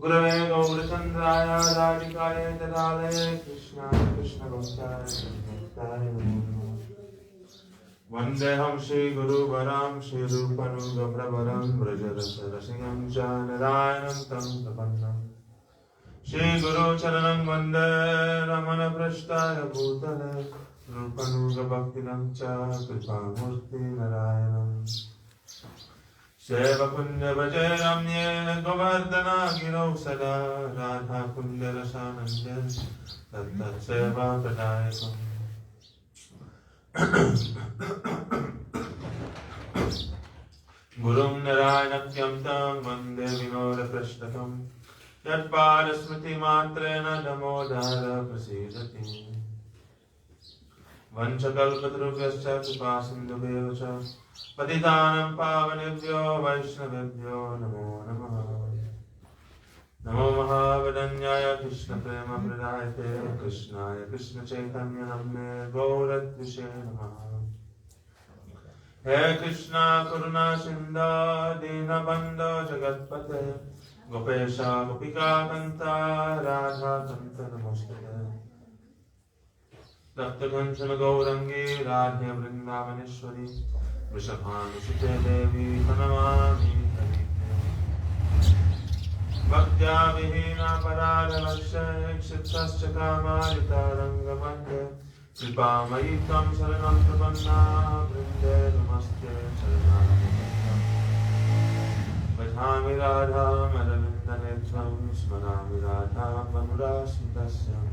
गुरवे गौरचन्द्राय राधिकाय तदालये कृष्णाय कृष्णभक्ताय कृष्णभक्ताय नमो नमः। वन्देऽहं श्रीगुरुवरं श्रीरूपनुगप्रवरं व्रजरसरसिकं च नारायणं तं प्रपन्नम्। श्रीगुरुचरणं वन्दे रमणपृष्ठाय भूतले रूपनुगभक्तिनं च कृपामूर्तिनारायणम्। सेवकुञ्जव्रजे रम्ये गोवर्धनगिरौ सदा राधाकुञ्जरसानन्दे तत्तत्सेवाप्रदायकम्। गुरुं नारायणं तं वन्दे विनोदकृष्णकम्। यत्पादस्मृतिमात्रेण नमोदार प्रसीदति। वंशकल्पतरुभ्यश्च कृपासिन्धुभ्यः च पतितानां पावनेभ्यो वैष्णवेभ्यो नमो नमः। नमो महावदन्याय कृष्णप्रेमप्रदायते कृष्णाय कृष्णचैतन्यनाम्ने गौरद्विषे नमः। हे कृष्णा करुणा सिन्धो दीनबन्धो जगत्पते गोपेश गोपिकान्ता राधाकान्त नमोस्तुते। तप्तकंचन गौरंगी राधे वृंदावनेश्वरी वृषभानुसुते देवी प्रणमामि हरिप्रिये। भक्त्या विहीना पराधवश्य क्षिप्तश्च कामालितारङ्गमध्ये कृपामयि त्वं शरणं प्रपन्ना वृन्दे नमस्ते शरणागतम्। भजामि राधाम् अरविन्दनेत्रं स्मरामि राधाम् मधुरास्मितस्याम्।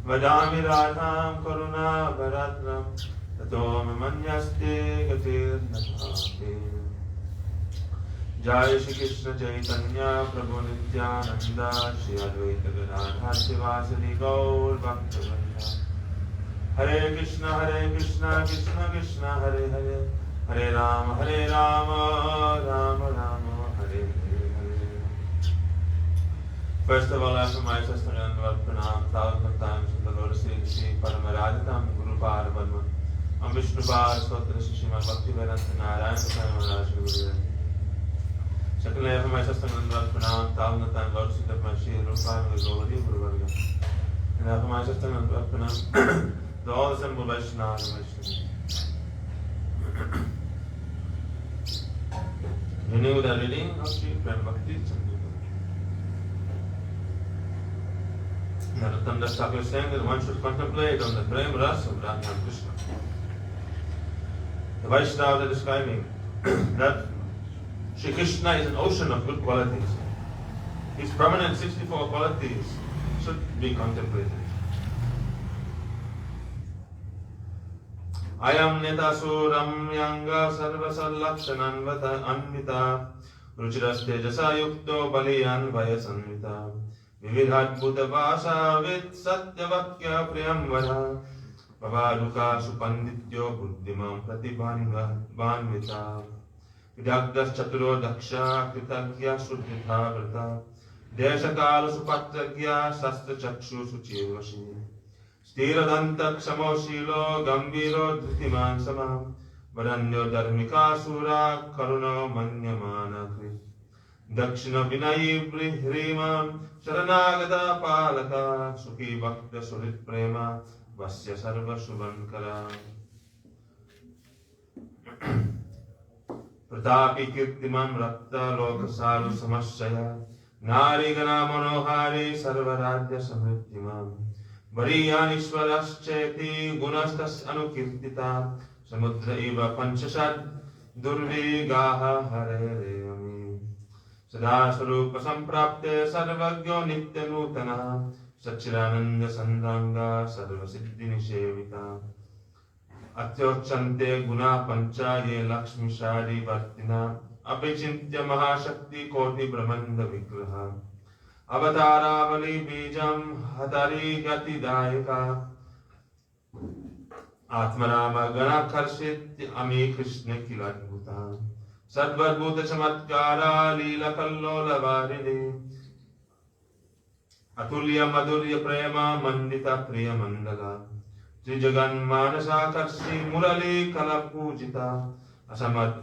वदामि राधां करुणाभरात्रं ततो मन्यस्ते गतिर्नथापि। जय श्री कृष्ण चैतन्य प्रभु नित्यानंद श्री अद्वैत गदाधर शिवासदि गौर भक्तवृंद। हरे Krishna Krishna Krishna Hare Hare Hare Ram Ram Ram Hare Hare. First of all, I offer my Sastanand Pranam, 1,000 times to the Lord Sri Paramaraditam Guru Parabrahma. I'm Vishnu Bar, Stotra Shishima Bhakti Vedanta Narayan Swami Maharaj Guru. Secondly, I offer my Sastanand Pranam, 1,000 times Lord Sri Shri Rupa Gauri Guru Varga. And I offer my Sastanand Pranam to all the assembled Vaishnavas and Vaishnavas. Renew the reading of Sri Prem Bhakti Chandra. Narottam Das Thakur is saying that one should contemplate on the Prem Rasa of Radha and Krishna. The Vaishnavas are describing that Shri Krishna is an ocean of good qualities. His prominent 64 qualities should be contemplated. Ayam netasuram yanga sarvasallakshananvata anvita ruchiraste jasa yukto baliyan vayasanvita vividhadbhuta vasavid satyavakya priyamvara bhavaduka supandityo buddhimam pratibhanvita vidagdas chaturo daksha kritagya sudhita vrata deshakala supatragya sastra chakshu suchirvashi Stiradanta Kshamo Shilo Gambiro Dhutiman Samam Varanyo Dharmika Sura Karuna Manyamana Kri Dakshina Vinayi Hrima Sharanagada Palaka Sukhi Bhakta Surit Prema Vasya Sarva Shubhankara Pratapi Kirtiman Rakta Lokasaru Samashaya Nari Gana Manohari Sarvaradya Samrittimam Variyanishwarascheti gunastas anukirtita samudra eva panchashad durvigaha harereyami sada sarupa samprapte sarvagyo nitya nutana sachirananda sandanga sarva siddhi nishevita atyochante guna pancha ye lakshmi shari vartina apichintya mahashakti koti brahmanda vigraha Avataravali bijam hatari gati dayaka Atmarama gana karshit ami krishna kiladbhuta Sadvadbhuta chamatkara lila kallola varini Atulya madhurya prema mandita priya mandala Trijagan manasa karshi murali kalapujita Asamad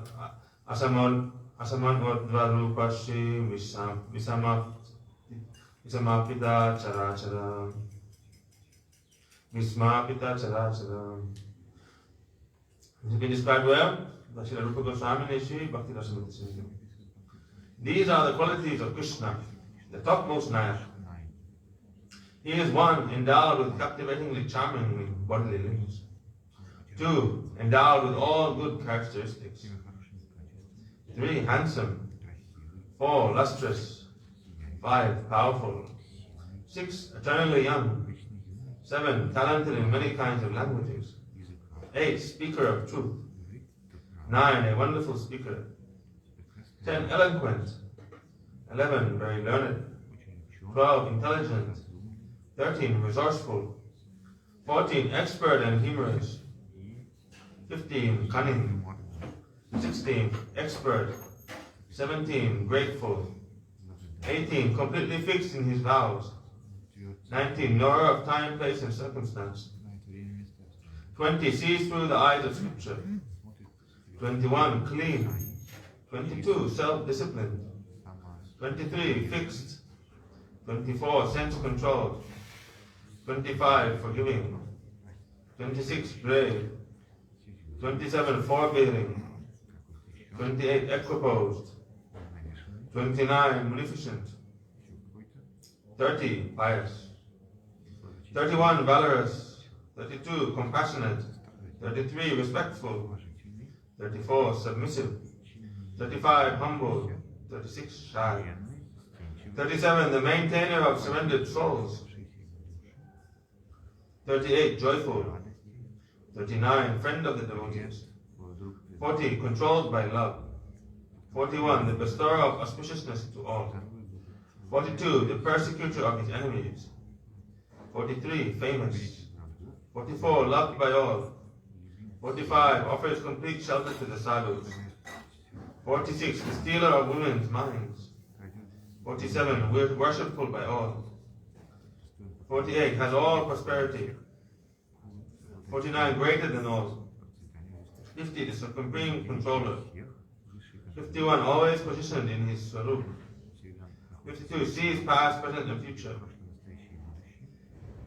Asamanodvarupashi Visamapita Charachara Vismapita Charachara. You can describe well, Srila Rupa Goswami Nishi Bhakti Rasamrita Sindhu. These are the qualities of Krishna, the topmost Nayak. He is one, endowed with captivatingly charming bodily limbs. 2, endowed with all good characteristics. 3, handsome. 4, lustrous. 5, powerful. 6, eternally young. 7, talented in many kinds of languages. 8, speaker of truth. 9, a wonderful speaker. 10, eloquent. 11, very learned. 12, intelligent. 13, resourceful. 14, expert and humorous. 15, cunning. 16, expert. 17, grateful. 18, completely fixed in his vows. 19, knower of time, place, and circumstance. 20, sees through the eyes of scripture. 21, clean. 22, self-disciplined. 23, fixed. 24, sense-controlled. 25, forgiving. 26, brave. 27, forbearing. 28, equiposed. 29, munificent. 30, pious. 31, valorous. 32, compassionate. 33, respectful. 34, submissive. 35, humble. 36, shy. 37, the maintainer of surrendered souls. 38, joyful. 39, friend of the devotees. 40, controlled by love. 41, the bestower of auspiciousness to all. 42, the persecutor of his enemies. 43, famous. 44, loved by all. 45, offers complete shelter to the sadhus. 46, the stealer of women's minds. 47, worshipful by all. 48, has all prosperity. 49, greater than all. 50, the supreme controller. 51, always positioned in his swarup. 52, sees past, present, and future.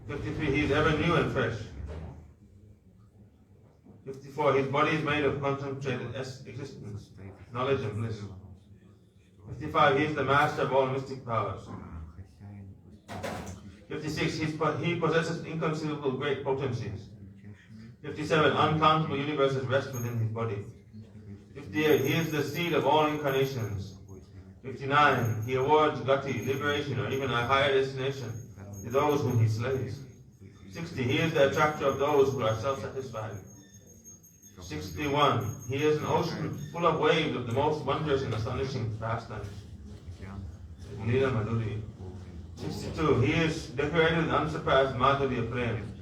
53, he is ever new and fresh. 54, his body is made of concentrated existence, knowledge, and bliss. 55, he is the master of all mystic powers. 56, he possesses inconceivable great potencies. 57, uncountable universes rest within his body. 58, he is the seed of all incarnations. 59, he awards gati, liberation, or even a higher destination to those whom he slays. 60, he is the attractor of those who are self-satisfied. 61, he is an ocean full of waves of the most wondrous and astonishing pastimes. Leela Madhuri. 62, he is decorated with unsurpassed Madhurya Prem.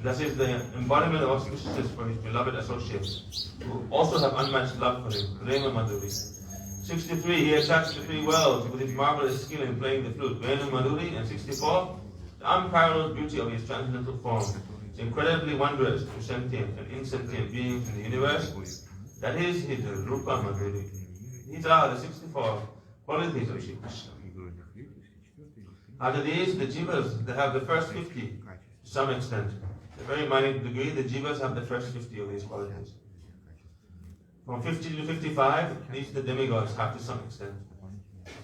Thus is the embodiment of auspiciousness for his beloved associates, who also have unmatched love for him, Prema Madhuri. 63, he attacks the three worlds with his marvelous skill in playing the flute, Venu Madhuri. And 64, the unparalleled beauty of his transcendental form is incredibly wondrous to sentient and insentient beings in the universe. That is his Rupa Madhuri. These are the 64 qualities of Shri Krishna. After these, the jivas, they have the first 50 to some extent. To a very minor degree, the jivas have the first 50 of these qualities. From 50 to 55, these the demigods have to some extent.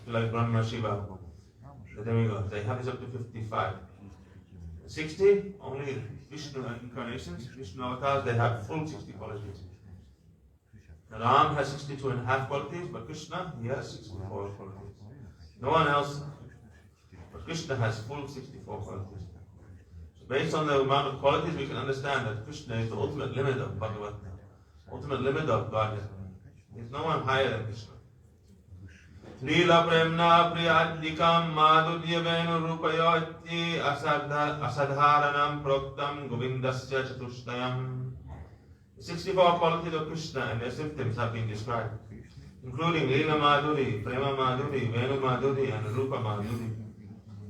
Like Brahma, Shiva, the demigods, they have this up to 55. 60, only Vishnu incarnations, Vishnu avatars, they have full 60 qualities. Ram has 62 and a half qualities, but Krishna, he has 64 qualities. No one else, but Krishna has full 64 qualities. So based on the amount of qualities, we can understand that Krishna is the ultimate limit of Bhagavat, ultimate limit of Godhead. There is no one higher than Krishna. Leela premna priyadlikam madhurya venu rupayoti asadharanam proktam govindasya chatushtayam. The 64 qualities of Krishna and their symptoms have been described, including Leela Madhuri, Prema Madhuri, Venu Madhuri, and Rupa Madhuri.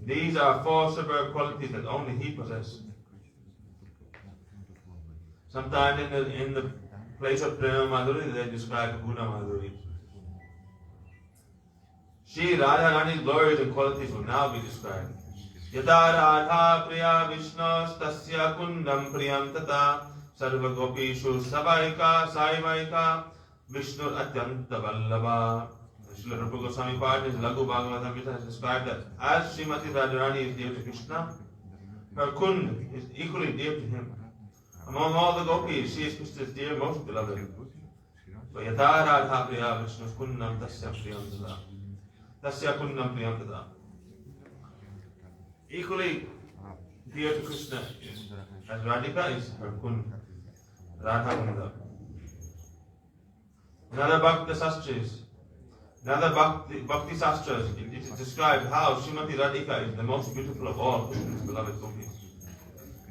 These are 4 superb qualities that only he possesses. Sometimes in the place of Prema Madhuri, they describe Guna Madhuri. Shri Radharani's glories and qualities will now be described. Yata Radha Priya Vishnu Tasya Kundam Priyam Tata Sarva Gopishu Sabaika Saivaika Vishnu Atyanta Vallabha. Srila Rupa Goswami Pad in his Laghu Bhagavatam Gita has described that as Srimati Radharani is dear to Krishna, her Kund is equally dear to him. Among all the gopis, she is Krishna's dear, most beloved. So Yata Radha Priya Vishnu Kundam Tasya Priyam Tata. Tasya Kundam Priyam Tata. Equally dear to Krishna as Radhika is her Kund, Radha Kunda. Another Bhakti Sastras, it is described how Srimati Radhika is the most beautiful of all Krishna's beloved gopis.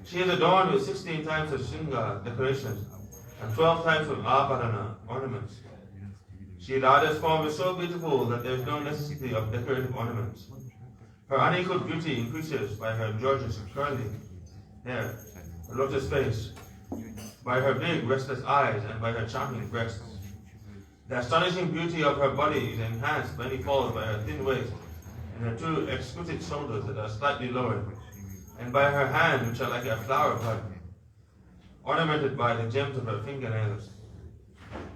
She is adorned with 16 types of Shringa decorations and 12 types of Abharana ornaments. Shri Radha's form is so beautiful that there is no necessity of decorative ornaments. Her unequaled beauty increases by her gorgeous curly hair, her lotus face, by her big restless eyes, and by her charming breasts. The astonishing beauty of her body is enhanced many folds by her thin waist and her two exquisite shoulders that are slightly lowered, and by her hands which are like a flower bud, ornamented by the gems of her fingernails.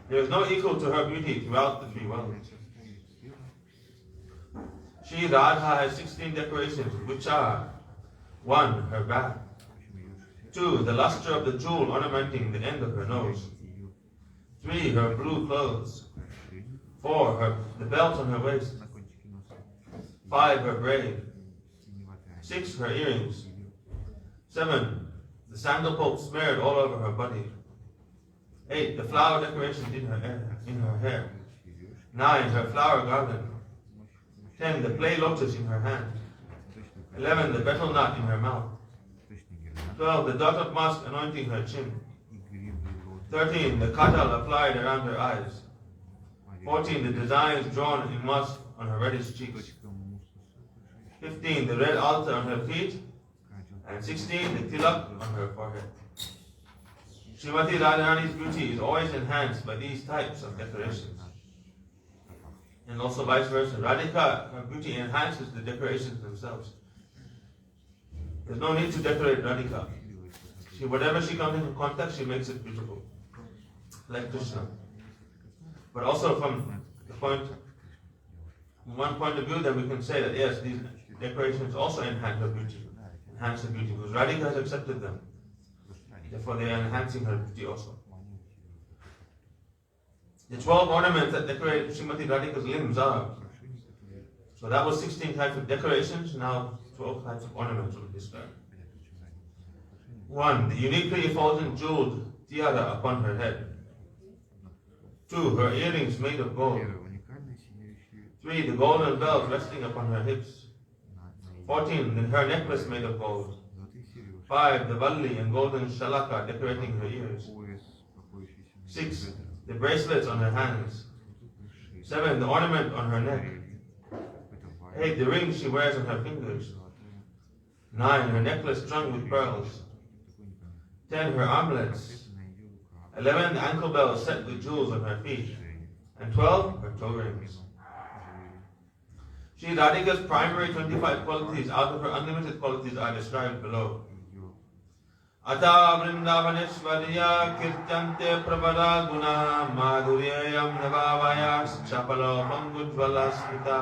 There is no equal to her beauty throughout the three worlds. Shri Radha has 16 decorations, which are 1. Her back, 2. The luster of the jewel ornamenting the end of her nose, 3. Her blue clothes, 4. The belt on her waist, 5. Her braid, 6. Her earrings, 7. The sandal pulp smeared all over her body, 8. The flower decorations in her hair, 9. Her flower garland, 10. The clay lotus in her hand, 11. The betel nut in her mouth, 12. The dot of musk anointing her chin, 13. The katal applied around her eyes, 14. The designs drawn in musk on her reddish cheeks, 15. The red altar on her feet, and 16. The tilak on her forehead. Srimati Radharani's beauty is always enhanced by these types of decorations. And also vice versa. Radhika, her beauty enhances the decorations themselves. There's no need to decorate Radhika. Whatever she comes into contact, she makes it beautiful. Like Krishna. But also from one point of view, then we can say that yes, these decorations also enhance her beauty. Because Radhika has accepted them. Therefore they are enhancing her beauty also. The 12 ornaments that decorate Srimati Radhika's limbs are. So that was 16 types of decorations, now 12 types of ornaments will be described. 1. The uniquely effulgent jeweled tiara upon her head. 2. Her earrings made of gold. 3. The golden belt resting upon her hips. 14. Her necklace made of gold. 5. The valli and golden shalaka decorating her ears. 6. The bracelets on her hands. 7. The ornament on her neck. 8. The rings she wears on her fingers. 9. Her necklace strung with pearls. 10. Her armlets. 11. The ankle bell set with jewels on her feet. And 12. Her toe rings. Shri Radhika's primary 25 qualities out of her unlimited qualities are described below. Ata Vrindavaneshwarya Kirtyante Prabhara Guna Madhuryayam Navavayas Chapalo Pangujvala Smita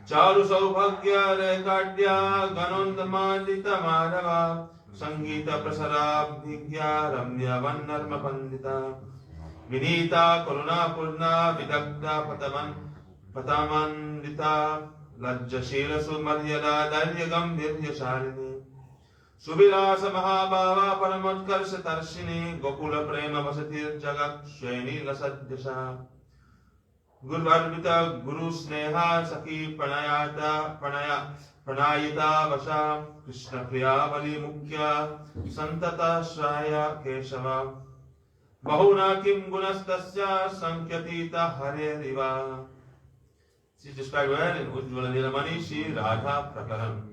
Charu Saubhagya Rekadya Ganondamandita Madhava Sangita Prasarabhigya Ramya Vannarma Pandita Vinita Karuna Purna Vidagda Patamandita Lajjashila Sumaryada Dharya Gambhirya Sharini Subhilasa Mahabhava Paramatkarsha Tarshini Gokula Prema Vasatir Jagat Sheni Lasadyasha Guru Arvita Guru Sneha Saki Pranayita Vasha Krishna Priya Vali Mukhya Santata Shraya Keshava Bahuna Kim Gunastasya Sankyatita Hare Riva. She is described well in Ujjvala Nilamani Shri Radha Prakaran.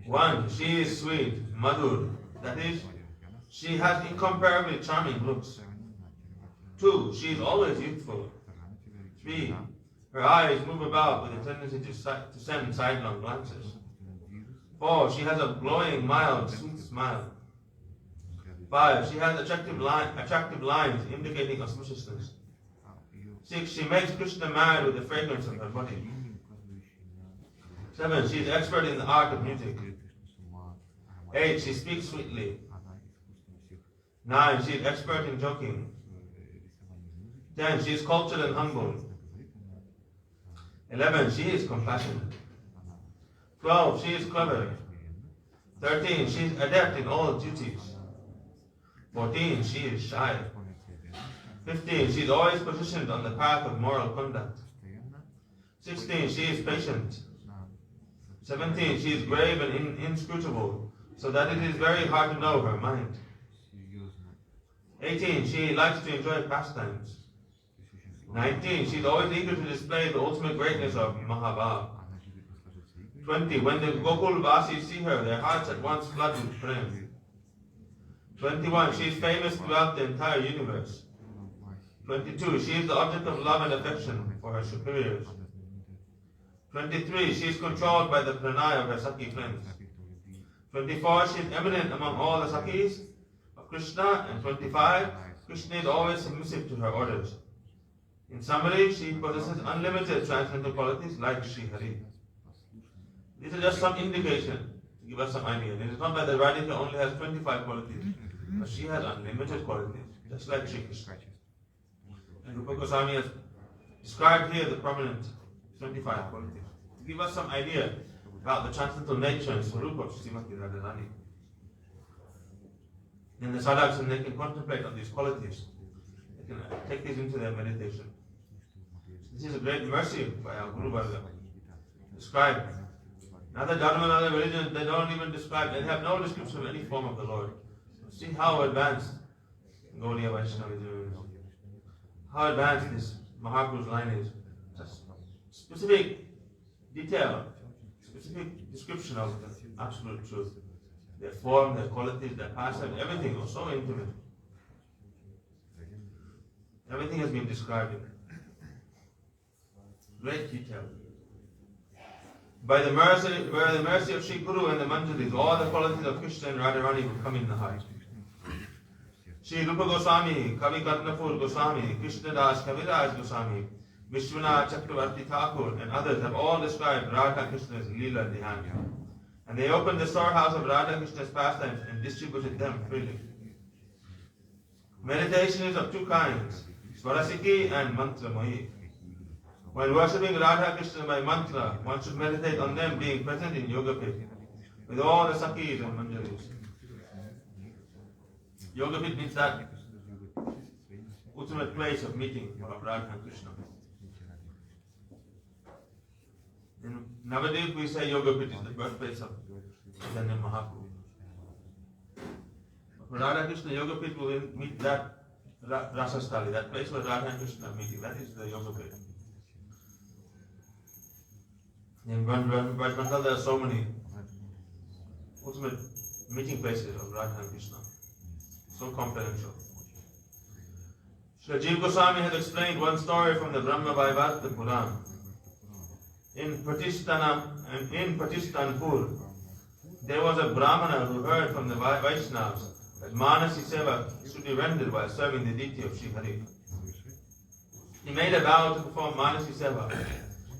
1. She is sweet, madhur, that is, she has incomparably charming looks. 2. She is always youthful. 3. Her eyes move about with a tendency to send sidelong glances. 4. She has a glowing, mild, sweet smile. 5. She has attractive lines indicating auspiciousness. 6. She makes Krishna mad with the fragrance of her body. 7. She is expert in the art of music. 8. She speaks sweetly. 9. She is expert in joking. 10. She is cultured and humble. 11. She is compassionate. 12. She is clever. 13. She is adept in all duties. 14. She is shy. 15. She is always positioned on the path of moral conduct. 16. She is patient. 17. She is grave and inscrutable, so that it is very hard to know her mind. 18. She likes to enjoy pastimes. 19. She is always eager to display the ultimate greatness of Mahabharata. 20. When the Gokul Vasis see her, their hearts at once flood with prem. 21. She is famous throughout the entire universe. 22. She is the object of love and affection for her superiors. 23. She is controlled by the pranay of her Sakhi friends. 24. She is eminent among all the Sakhis of Krishna. And 25. Krishna is always submissive to her orders. In summary, she possesses unlimited transcendental qualities like Sri Hari. These are just some indication to give us some idea. It is not that the Radhika only has 25 qualities, but she has unlimited qualities, just like Sri Krishna. And Rupa Goswami has described here the prominent 25 qualities to give us some idea about the transcendental nature and swarupa of Srimati Radharani. Then the sadhaks, when they can contemplate on these qualities, they can take these into their meditation. This is a great mercy by our Guru Varga. Described. Another dharma, another religion, they don't even describe, they have no description of any form of the Lord. See how advanced Gaudiya Vaishnavism is. How advanced this Mahaprabhu's line is. Just specific detail, specific description of the absolute truth. Their form, their qualities, their pastime, everything was so intimate. Everything has been described in great detail. By the mercy of Sri Guru and the Manjaris, all the qualities of Krishna and Radharani will come in the heart. Sri Rupa Goswami, Kavi Karnapur Goswami, Krishnadas Kaviraj Goswami, Vishwanath Chakravarti Thakur, and others have all described Radha Krishna's Leela Dhyan. And they opened the storehouse of Radha Krishna's pastimes and distributed them freely. Meditation is of two kinds, Swarasiki and Mantra Mohi. When worshipping Radha Krishna by mantra, one should meditate on them being present in Yoga Pit with all the Sakhis and Manjaris. Yoga Pit means that ultimate place of meeting of Radha and Krishna. In Navadip we say Yoga Pit is the birthplace of Chaitanya Mahaprabhu. For Radha Krishna, Yoga Pit will meet that Rasastali, that place where Radha and Krishna are meeting. That is the Yoga Pit. In Brajmandal there are so many ultimate meeting places of Radha and Krishna. So comprehensive. Sri Jiva Goswami has explained one story from the Brahma Vaivarta Puran. In Patistanpur, there was a Brahmana who heard from the Vaishnavas that Manasi Seva should be rendered while serving the deity of Sri Hari. He made a vow to perform Manasi Seva.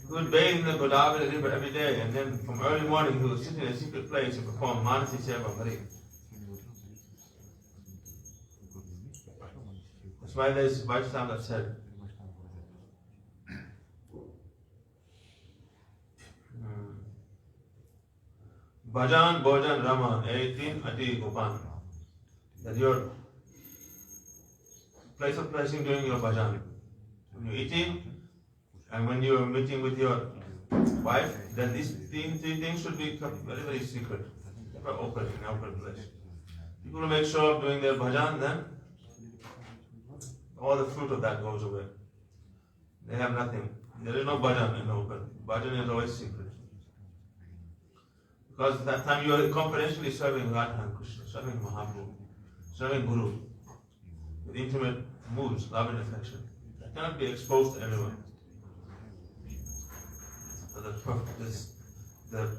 He would bathe in the Godavari river every day, and then from early morning he would sit in a secret place and perform Manasi Seva of Hari. That's why there's Vaishnava that said, Bhajan Bhojan Rama Eitin Ati Gopan. That your place of placing during your bhajan. When you're eating and when you're meeting with your wife, then these three things should be kept very, very secret. Never open in an open place. People who make sure of doing their bhajan, then all the fruit of that goes away. They have nothing. There is no bhajan in the open. Bhajan is always secret. Because at that time you are confidentially serving Radha and Krishna, serving Mahaprabhu, serving Guru, with intimate moods, love and affection. That cannot be exposed to everyone. the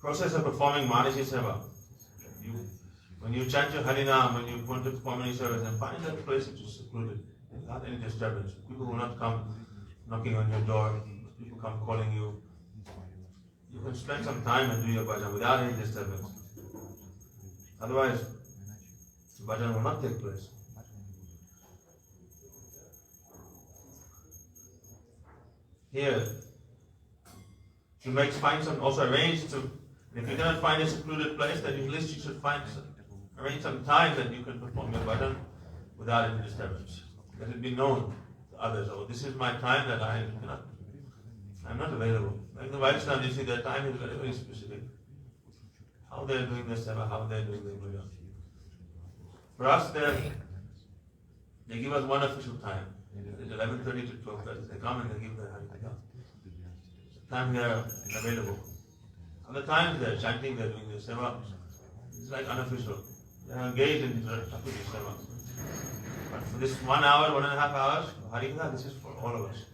process of performing Manashi Seva. When you chant your Harinam, when you want to perform any service, and find that place which is secluded, without any disturbance. People will not come knocking on your door, people come calling you. You can spend some time and do your bhajan without any disturbance. Otherwise, bhajan will not take place. Here, to find some, also arrange to, if you cannot find a secluded place, then at least you should arrange some time that you can perform your bhajan without any disturbance. Let it be known to others, oh, this is my time that I'm not available. Like the Vaishnavas, you see, their time is very, very specific. How they're doing their seva, how they're doing their bhajan. For us, they give us one official time. It's 11:30 to 12:30. They come and they give their harikatha. Time they are available. Other times they're chanting, they're doing their seva. It's like unofficial. They're engaged in Thakurji seva. But for this 1 hour, 1.5 hours, harikatha, this is for all of us.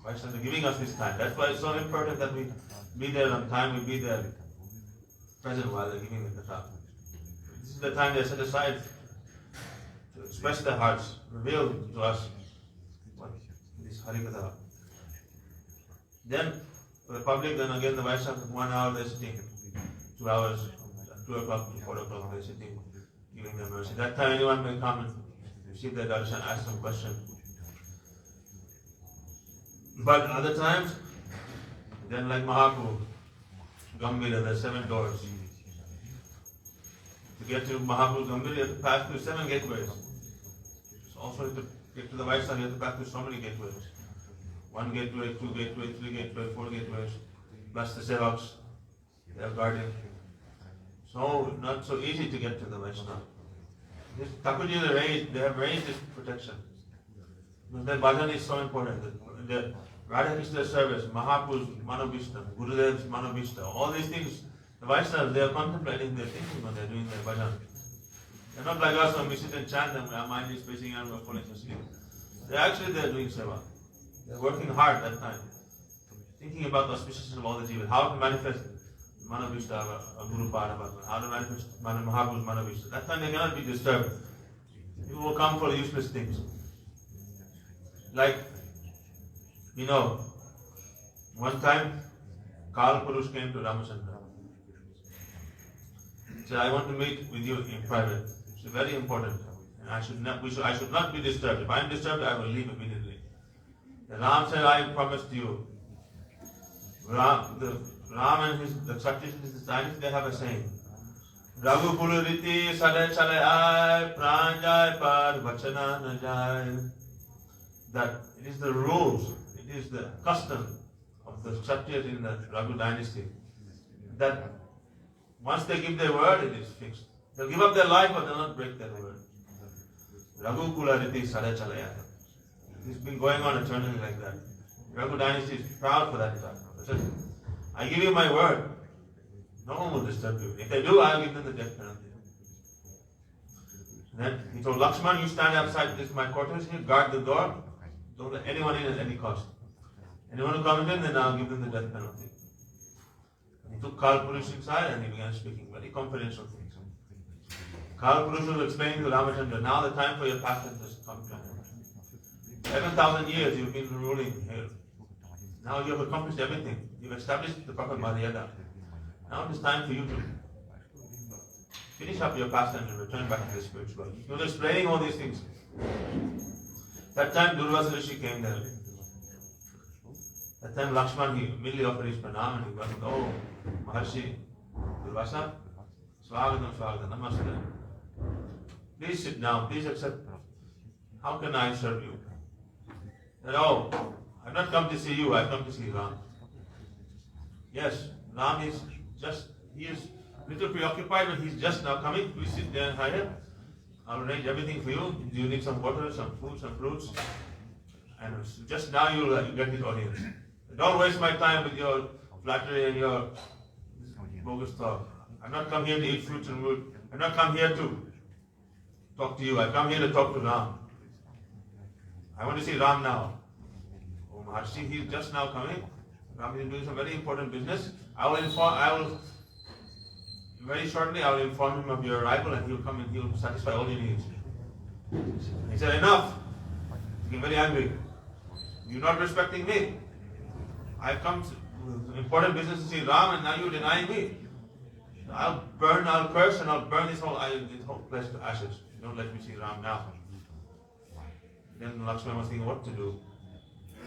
Vaishnavas are giving us this time. That's why it's so important that we be there on time, we be there present while they're giving the katha. This is the time they set aside to express their hearts, reveal to us what this harikatha. Then, for the public, then again the Vaishnavas, 1 hour they're sitting, 2 hours, 2 o'clock to 4 o'clock they're sitting, giving them mercy. That time anyone may come and receive their darshan, ask some question. But other times, then like Mahaprabhu, Gambhira, there are 7 doors. To get to Mahaprabhu Gambhira, you have to pass through 7 gateways. So also to get to the Vaishnava, you have to pass through so many gateways. 1 gateway, 2 gateway, 3 gateway, 4 gateways, plus the sevaks, their guardian. So not so easy to get to the Vaishnava. Thakurji, they have arranged this protection. Because their bhajan is so important. The Radha Krishna service, Mahaprabhu's Manobhishta, Gurudev's Manobhishta, all these things, the Vaishnavas, they are contemplating, they are thinking when they are doing their bhajan. They are not like us when we sit and chant and our mind is facing and we are falling asleep. They are doing seva. They are working hard that time. Thinking about the auspiciousness of all the jivas, how to manifest Manobhishta, Guru Parabhava, how to manifest Mahaprabhu's Manobhishta. That time they cannot be disturbed. People will come for useless things. Like, one time, Kal Purush came to Ramachandra. He said, I want to meet with you in private. It's very important. And I should not be disturbed. If I am disturbed, I will leave immediately. The Ram said, I promised you. Ram and the Kshatriyas and his dynasty, they have a saying. Raghupur riti sade chale aay, pran jai par vachana na jai. That it is the rules, it is the custom of the Kshatriyas in the Raghu dynasty that once they give their word, it is fixed. They'll give up their life, but they'll not break their word. Raghu Kulariti Sada Chalaya. It's been going on eternally like that. Raghu dynasty is proud for that fact. I give you my word. No one will disturb you. If they do, I'll give them the death penalty. And then he told Lakshman, you stand outside this my quarters here, guard the door. Don't let anyone in at any cost. Anyone who comes in, then I'll give them the death penalty. He took Kal Purush inside and he began speaking very confidential things. Kal Purush was explaining to Ramachandra, now the time for your patent has come to an end. 11,000 years you've been ruling here. Now you have accomplished everything. You've established the proper Maryada. Now it is time for you to finish up your pastime and return back to the spiritual world. He was explaining all these things. That time Durvasa Rishi came there. That time Lakshman, he immediately offered his pranam and he went, oh, Maharshi, Durvasa, Swagatam, Swagatam, Namaste. Please sit down, please accept. How can I serve you? He said, oh, I've not come to see you, I've come to see Ram. Yes, Ram is he is a little preoccupied, but he's just now coming. Please sit there and hide. I'll arrange everything for you. Do you need some water, some food, some fruits? And just now you'll get his audience. Don't waste my time with your flattery and your bogus talk. I've not come here to eat fruits and wood. I've not come here to talk to you. I've come here to talk to Ram. I want to see Ram now. Oh Maharshi, he's just now coming. Ram is doing some very important business. Very shortly I will inform him of your arrival and he will come and he will satisfy all your needs. He said, enough. He became very angry. You're not respecting me. I've come to important business to see Ram and now you're denying me. I'll burn, I'll curse and I'll burn this whole place to ashes. Don't let me see Ram now. Then Lakshmana was thinking what to do.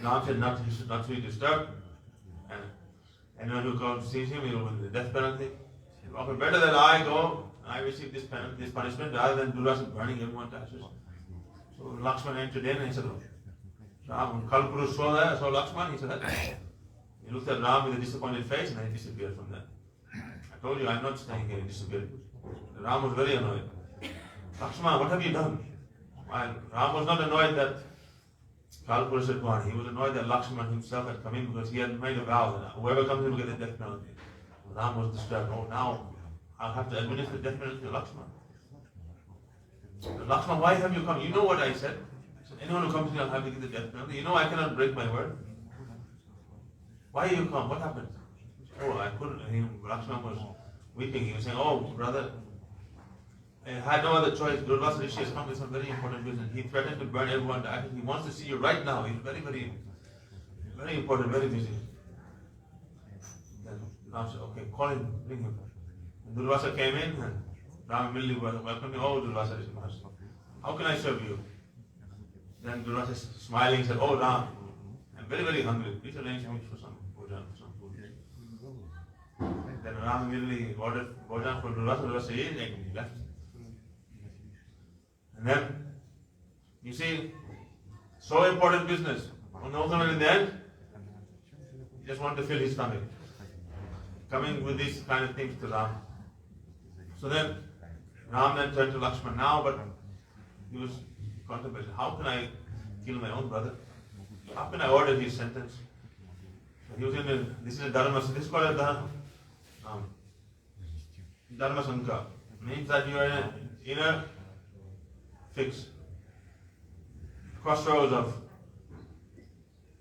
Ram said he should not be disturbed. And anyone who comes to see him, he will win the death penalty. Okay, better that I go and I receive this punishment rather than Durvasa burning everyone to ashes. So Lakshmana entered in and he said, Ram, Kalpuru saw Lakshmana, he said, he looked at Ram with a disappointed face and then he disappeared from there. I told you I'm not staying here, he disappeared. Ram was very annoyed. Lakshmana, what have you done? Ram was not annoyed that Kalpuru had gone. He was annoyed that Lakshmana himself had come in because he had made a vow that whoever comes in will get the death penalty. Ram was disturbed. Oh, now I'll have to administer the death penalty to Lakshmana. Lakshmana, why have you come? You know what I said. Anyone who comes here, I'll have to get the death penalty. You know I cannot break my word. Why you come? What happened? Oh, I couldn't. Lakshmana was weeping. He was saying, oh, brother, I had no other choice. Durvasa Rishi has come with some very important business. He threatened to burn everyone to ashes. He wants to see you right now. He's very, very, very important, very busy. Then Ram said, okay, call him, bring him. And Durvasa came in and Ram immediately welcomed him. Oh, Durvasa Rishi Maharaj, how can I serve you? Then Durvasa smiling said, oh Ram, I'm very, very hungry. Please arrange me for some bhojan, for some food. Then Ram immediately ordered bhojan for Durvasa. Durvasa ate and he left. And then, you see, so important business. On the ultimate in the end, he just wanted to fill his stomach. Coming with these kind of things to Ram. So then, Ram then turned to Lakshmana now, but he was contemplating, how can I kill my own brother? How can I order his sentence? So he was this is a dharma, this is called a dharma sanka. Means that you are in a fix, crossroads of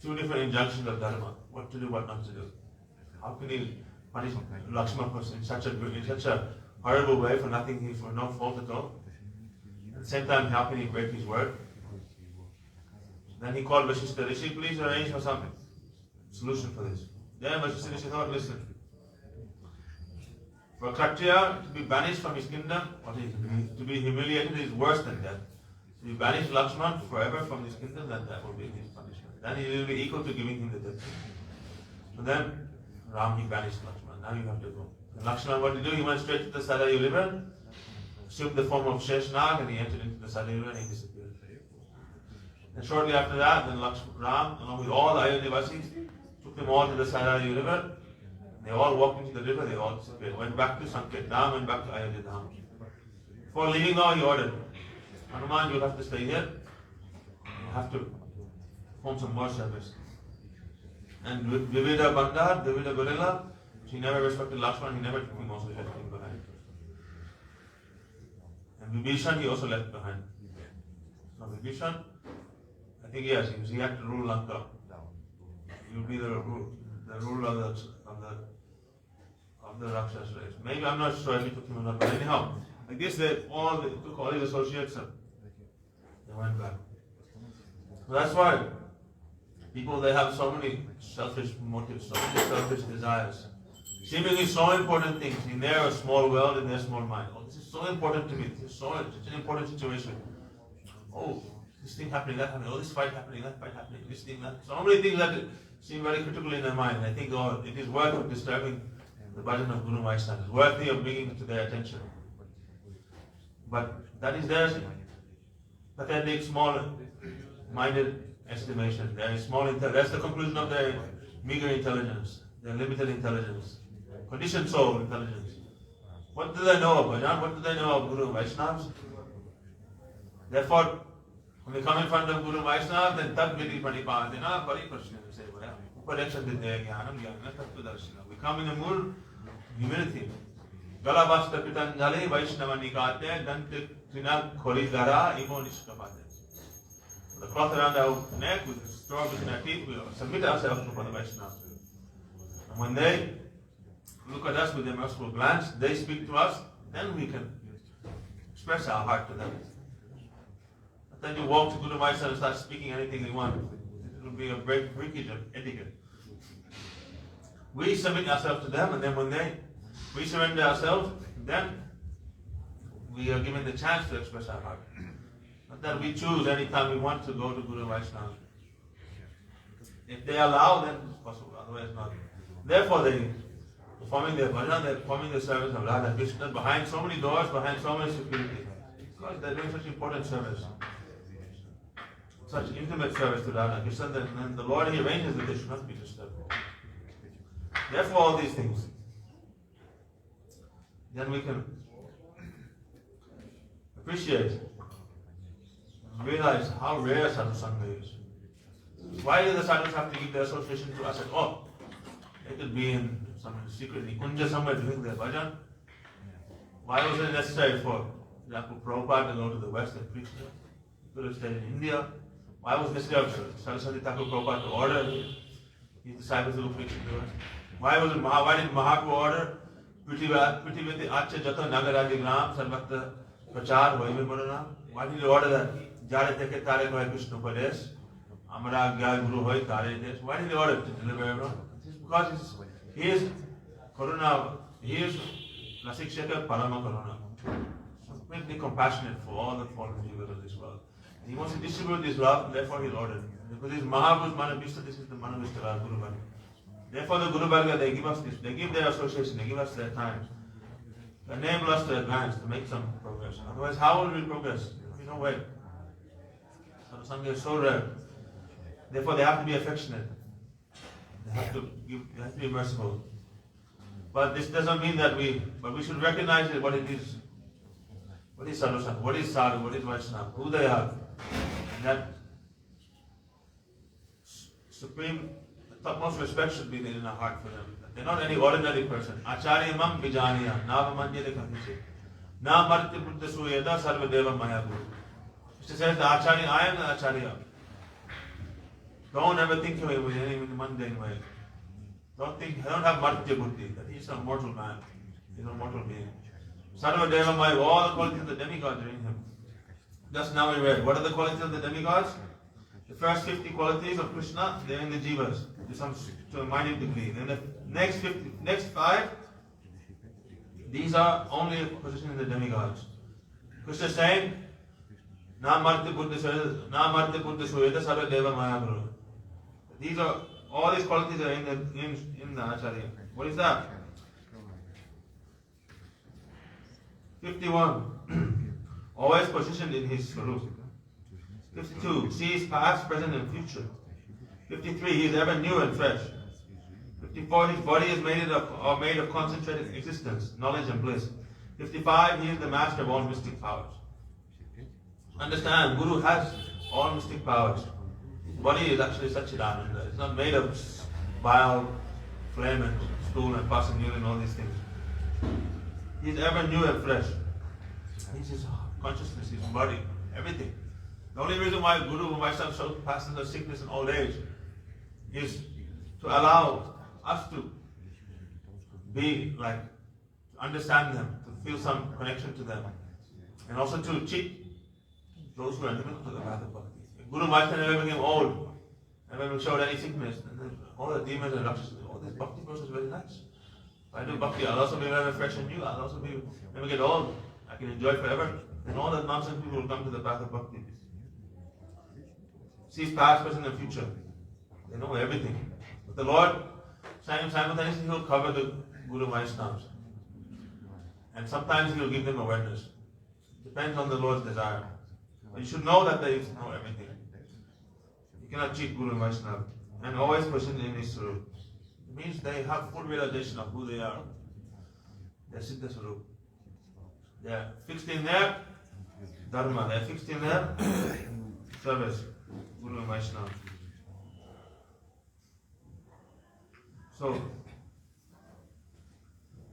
two different injunctions of dharma, what to do, what not to do. How can he punish Lakshmana in such a horrible way for nothing, for no fault at all? At the same time, how can he break his word? Then he called Vashishta Rishi, please arrange for some solution for this. Then Vashishta Rishi thought, listen, for Kshatriya to be banished from his kingdom, or to be humiliated is worse than death. To be banished Lakshmana forever from his kingdom, that will be his punishment. Then he will be equal to giving him the death. So then Ram, he banished Lakshmana. Now you have to go. And Lakshmana, what did he do? He went straight to the Sarayu river, assumed the form of Sheshnag, and he entered into the Sarayu river and he disappeared. And shortly after that, then Ram, along with all the Ayodhya-vasis, took them all to the Sarayu river. They all walked into the river, they all disappeared. Went back to Sanket Dham, went back to Ayodhya Dham. Before leaving now, he ordered, Hanuman, you'll have to stay here. You have to perform some more service. And with Vivida Bandar, Vivida Gorilla, she never respected Lakshmana, he never took him, also left him behind. And Vibhishan, he also left behind. So Vibhishan, I think yes, he had to rule Lanka. He would be the ruler of the Rakshas race. Maybe, I'm not sure if he took him or not, but anyhow, I guess they took all his associates and they went back. So that's why people, they have so many selfish motives, so many selfish desires. Seemingly so important things in their small world, in their small mind. Oh, this is so important to me. This is such an important situation. Oh, this thing happening, that happening. Oh, this fight happening, that fight happening. This thing, that. So many things that seem very critical in their mind. I think it is worth of disturbing the bhajan of Guru Vaishnava. It's worthy of bringing it to their attention. But that is their pathetic, small-minded estimation. That's the conclusion of their meager intelligence, their limited intelligence, conditioned soul intelligence. What do they know of bhajan? What do they know of Guru Vaishnavas? Therefore, when we come in front of Guru Vaishnava, then tad vidi panipadena pari prashna sevaya. Upadekshadidya jnanam jnana tattva darshana. We come in a mood humility. Galavasta pitanjali Vaishnava nikate dante trina kholidara imo nishkapate. The cloth around our neck with the straw between our teeth, we submit ourselves before the Vaishnava. And when they look at us with their merciful glance, they speak to us, then we can express our heart to them. But then you walk to Guru Maharaj and start speaking anything you want. It will be a breakage of etiquette. We submit ourselves to them, and then when we surrender ourselves, then we are given the chance to express our heart. Not that we choose any time we want to go to Guru Vaishnava. If they allow, then it's possible, otherwise not. Therefore they performing their bhajan, they're performing the service of Radha Krishna behind so many doors, behind so many security. Because they're doing such important service. Such intimate service to Radha Krishna, then the Lord, He arranges that they should not be disturbed. Therefore all these things. Then we can appreciate, realize how rare sadhu sangha is. Why do the sadhus have to give their association to us at all? They could be in some secret nikunja somewhere doing their bhajan. Why was it necessary for Jacob Prabhupada to go to the West and preach there? He could have stayed in India. Why was it necessary for Saraswati Thakur Prabhupada to order his disciples to preach in the West? Why did Mahaprabhu order Prithivati Acha Jata Nagaradi Gram Sarvata Prachar Hoime Marana? Why did he order that? Jare Teke Tare Hoy Krishna Padesh Amara Gya Guru Hoy Tare Desh? Why did he order to deliver everyone? Because he is Karuna, he is Rasikshaka Parama Karuna. Completely compassionate for all the fallen jivas of this world. He wants to distribute this love, and therefore he ordered. Because this Mahaprabhu's Manavishta, this is the Manavishta Guru Varga. Therefore the Guru Varga, they give us this, they give their association, they give us their time. They enable us to advance, to make some progress. Otherwise, how will we progress? There's no way. So Sangha is so rare. Therefore they have to be affectionate. They have to be merciful. But this doesn't mean that we should recognize what it is. What is sadhu sangha? What is sadhu? What is Vaishnava? Who they are? And that supreme, the topmost respect should be in our heart for them. They're not any ordinary person. Acharya mam vijaniya, na vamanjyate kahiche, na marti buddha suyeda sarva deva maya guru. Mr. says the Acharya, I am the Acharya. Don't ever think of him in any mundane way. Don't have martya buddhi, that he's a mortal man. He's a mortal being. Sarva deva maya, all the qualities of the demigods are in him. Just now we read, what are the qualities of the demigods? The first 50 qualities of Krishna, they're in the jivas, to a minute degree. Then the next 5, these are only positioned in the demigods. Krishna is saying, Na marti buddha suyeta sarva deva maya guru. These are, all these qualities are in the Acharya. What is that? 51. Always positioned in his Swarup. 52. Sees past, present and future. 53. He is ever new and fresh. 54. His body is made of concentrated existence, knowledge and bliss. 55. He is the master of all mystic powers. Understand, Guru has all mystic powers. His body is actually Satchidananda. It's not made of bile, flame and stool and pus and urine and all these things. He is ever new and fresh. He's his consciousness, his body, everything. The only reason why Guru Vaishnava so passes the sickness and old age is to allow us to be like, to understand them, to feel some connection to them, and also to cheat those who are limited to the path of bhakti. If Guru Vaishnava never became old, never showed any sickness, and all the demons and rakshasas, oh, this bhakti process is very nice. If I do bhakti, I'll also be very fresh and new, I'll also never get old, I can enjoy forever. And all that nonsense people will come to the path of bhakti. Sees past, present and future. They know everything. But the Lord, simultaneously He will cover the Guru Vaishnavas. And sometimes He will give them awareness. Depends on the Lord's desire. But you should know that they know everything. You cannot cheat Guru Vaishnava. And always present in His Swarup. It means they have full realization of who they are. They are Siddha Swarup. They are fixed in their dharma. They are fixed in their service. Guru Vaishnava. So,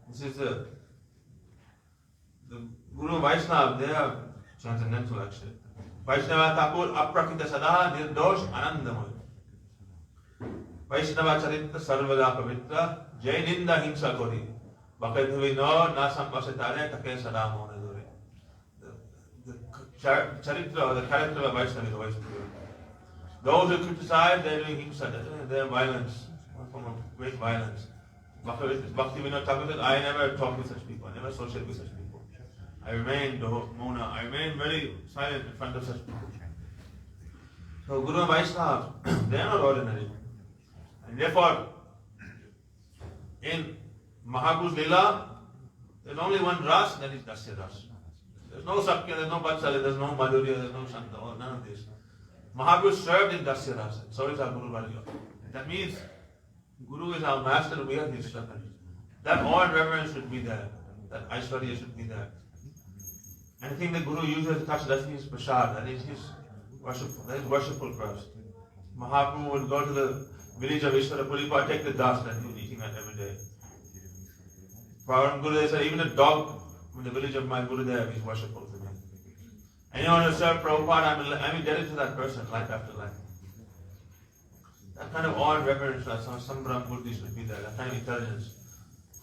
this is the Guru Vaishnava, they are transcendental actually. Vaishnava Thakur Aprakita Sada Nirdosh Anandamoy. Vaishnava Charitra Sarvada Pavitra Jai Ninda Himsa Kori Bhakti no na Sampasatare Take Sadamo Nedore. The Charitra or the character of Vaishnava is always pure. Those who criticize, they are doing Himsa, they are violence, one form of great violence. Bhakti Vinod Thakur said, I never talk with such people, I never associate with such people. I remain Mona, I remain very silent in front of such people. So Guru and Vaishnava, they are not ordinary. And therefore, in Mahaprabhu's Leela, there's only one ras, that is Dasya Ras. There's no Sakya, there's no Vatsala, there's no Madhurya, there's no Shanta, none of this. Mahaprabhu served in Dasya Ras, so is our Guru Varga. That means Guru is our master, we are his servants. That awe and reverence should be there. That Aishwarya should be there. Anything the Guru uses to touch, that is prasad, that is his worshipful for us. Mahaprabhu would go to the village of Ishwarapuri, take the dust and he was eating that every day. Our Guru said, even a dog from the village of my Gurudev is worshipful to me. Anyone who served Prabhupada, I'm indebted to that person life after life. That kind of awe and reverence, Sambram Buddhi should be there, that kind of intelligence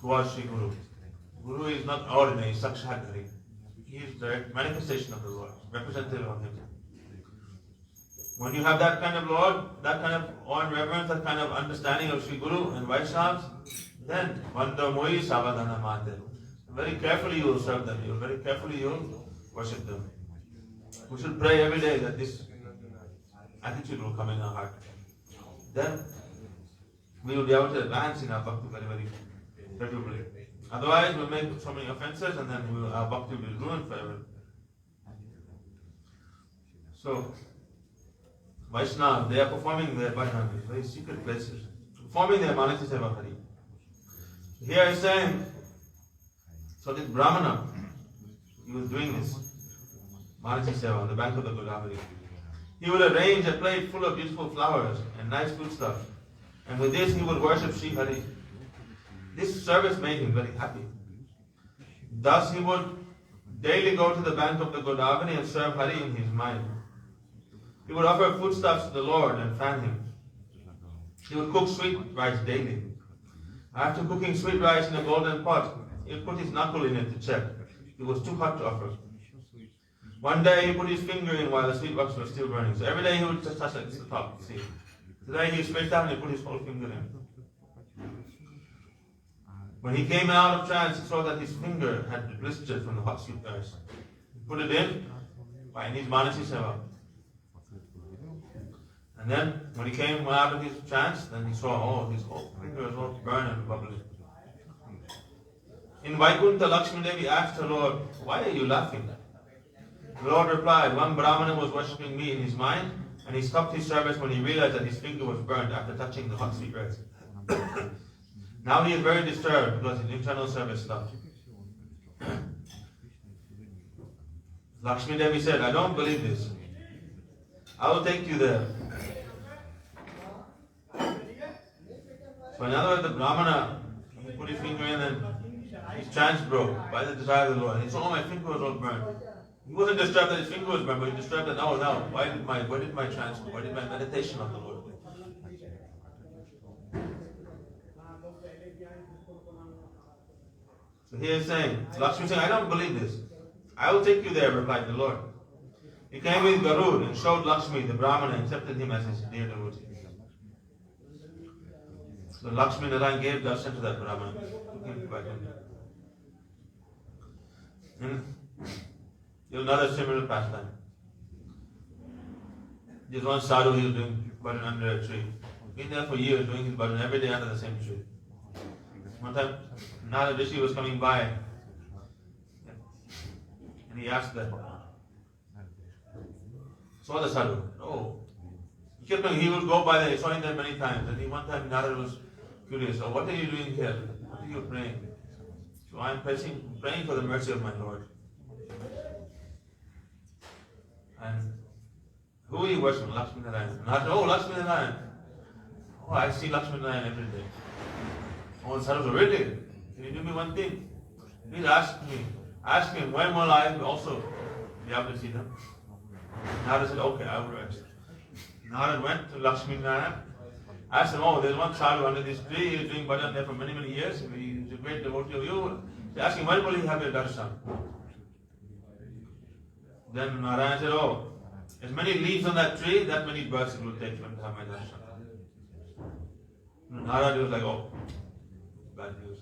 towards Sri Guru. Guru is not ordinary, Sakshat Hari. He is the manifestation of the Lord, representative of Him. When you have that kind of Lord, that kind of awe and reverence, that kind of understanding of Sri Guru and Vaishnavas, then Vanda Mohi Savadana Mate. Very carefully you will serve them, very carefully you will worship them. We should pray every day that this attitude will come in our heart. Then we will be able to advance in our bhakti very, very favorably. Otherwise, we'll make so many offenses and then our bhakti will be ruined forever. So, Vaishnava, they are performing their bhajan in very secret places, performing their Manasi Seva Hari. Here is saying, so this Brahmana, he was doing this Manasi Seva on the bank of the Godavari. He would arrange a plate full of beautiful flowers and nice food stuff, and with this he would worship Sri Hari. This service made him very happy. Thus he would daily go to the bank of the Godavari and serve Hari in his mind. He would offer foodstuffs to the Lord and fan him. He would cook sweet rice daily. After cooking sweet rice in a golden pot, he would put his knuckle in it to check. It was too hot to offer. One day he put his finger in while the sweet wax was still burning. So every day he would just touch the top. See. Today he stretched out and he put his whole finger in. When he came out of trance, he saw that his finger had blistered from the hot sweet rice. He put it in his Manasi Seva. And then when he came out of his trance, then he saw, his whole finger was all burned and bubbling. In Vaikuntha, Lakshmi Devi asked her Lord, why are you laughing? The Lord replied, one Brahmana was worshipping me in his mind, and he stopped his service when he realized that his finger was burned after touching the hot sweet rice. Now he is very disturbed because his internal service stopped. Lakshmi Devi said, I don't believe this. I will take you there. So in other words, the Brahmana, he put his finger in and his trance broke by the desire of the Lord. He said, my finger was all burned. He wasn't disturbed that his finger was burned, but he was disturbed that, where did my trance go? Where did my meditation of the Lord go? So he is saying, Lakshmi is saying, I don't believe this. I will take you there, replied the Lord. He came with Garud and showed Lakshmi, the Brahmana, and accepted him as his dear devotee. So Lakshmi Narayan gave darshan to that Brahmana, took him back in. And there's another similar pastime. There's one sadhu, he was doing bhajan under a tree. Been there for years, doing his bhajan every day under the same tree. One time, Narada Rishi was coming by, and he asked that. Saw the sadhu. He kept going, he would go by there, he saw him there many times. And one time Narada was curious, what are you doing here? What are you praying? So I am praying for the mercy of my Lord. And who are you worshiping? Lakshmi Narayan. Narada, Lakshmi Narayan. I see Lakshmi Narayan every day. And Sadhu said, really? Can you do me one thing? Please ask him, when will I also be able to see them? Narada said, okay, I will rest. Narada went to Lakshmi Narayan asked him, oh, there's one sadhu under this tree, he's doing bhajan there for many, many years, he's a great devotee of you. They asked him, when will he have your darshan? Then Narayan said, oh, as many leaves on that tree, that many births it will take for him to have my darshan. Narada was like, oh, bad news.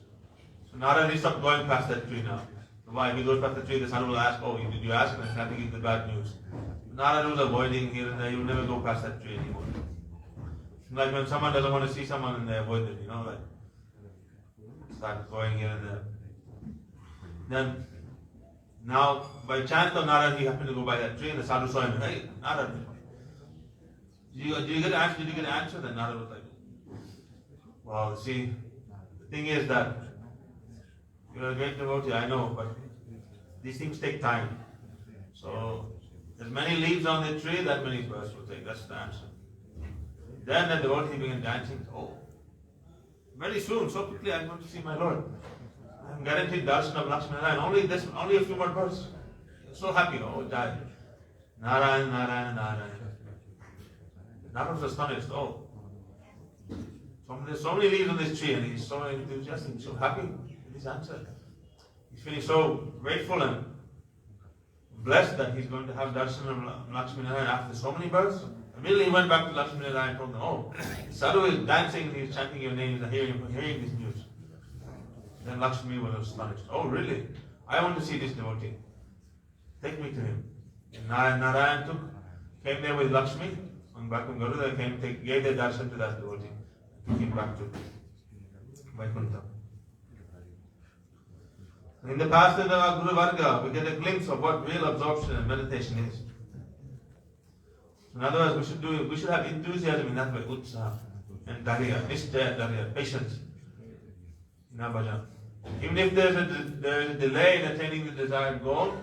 So Narada stopped going past that tree now. Why? If he goes past the tree, the sadhu will ask, oh, did you ask? And I think it's the bad news. Narada was avoiding here and there, he will never go past that tree anymore. Like when someone doesn't want to see someone and they avoid them, like start going here and there. Then, now by chance of Narada, he happened to go by that tree and the sadhu saw him. Hey, Narada, did you get an answer? Did you get an answer? Then Narada was like, well, see, the thing is that you're a great devotee, I know, but these things take time. So, as many leaves on the tree, that many births will take. That's the answer. Then the devotee began dancing. Oh, very soon, so quickly, I'm going to see my Lord. I'm guaranteed darshan of Lakshminarayan. Only a few more births. So happy. Oh, Jai. Narayan, Narayan, Narayan. Narada was astonished. Oh, there's so many leaves on this tree, and he's so enthusiastic, so happy with his answer. He's feeling so grateful and blessed that he's going to have darshan of Lakshminarayan after so many births. Immediately he went back to Lakshminarayan and told them, oh, Sadhu is dancing, he's chanting your names and hearing this news. Then Lakshmi was astonished. Oh, really? I want to see this devotee. Take me to him. And Narayan came there with Lakshmi, and back from Garuda gave their darshan to that devotee. Took him back to Vaikuntha. In the past of the Guru Varga, we get a glimpse of what real absorption and meditation is. In other words, we should have enthusiasm in that way, utsaha and dharya, nishtaya, dharya, patience in our bhajan. Even if there is a delay in attaining the desired goal,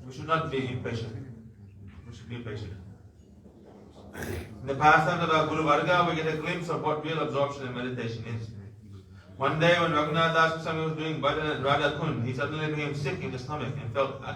we should not be impatient. We should be patient. In the pastime of our Guru Varga, we get a glimpse of what real absorption and meditation is. One day when Raghunath Das Swami was doing bhajan at Radha Kund, he suddenly became sick in the stomach and felt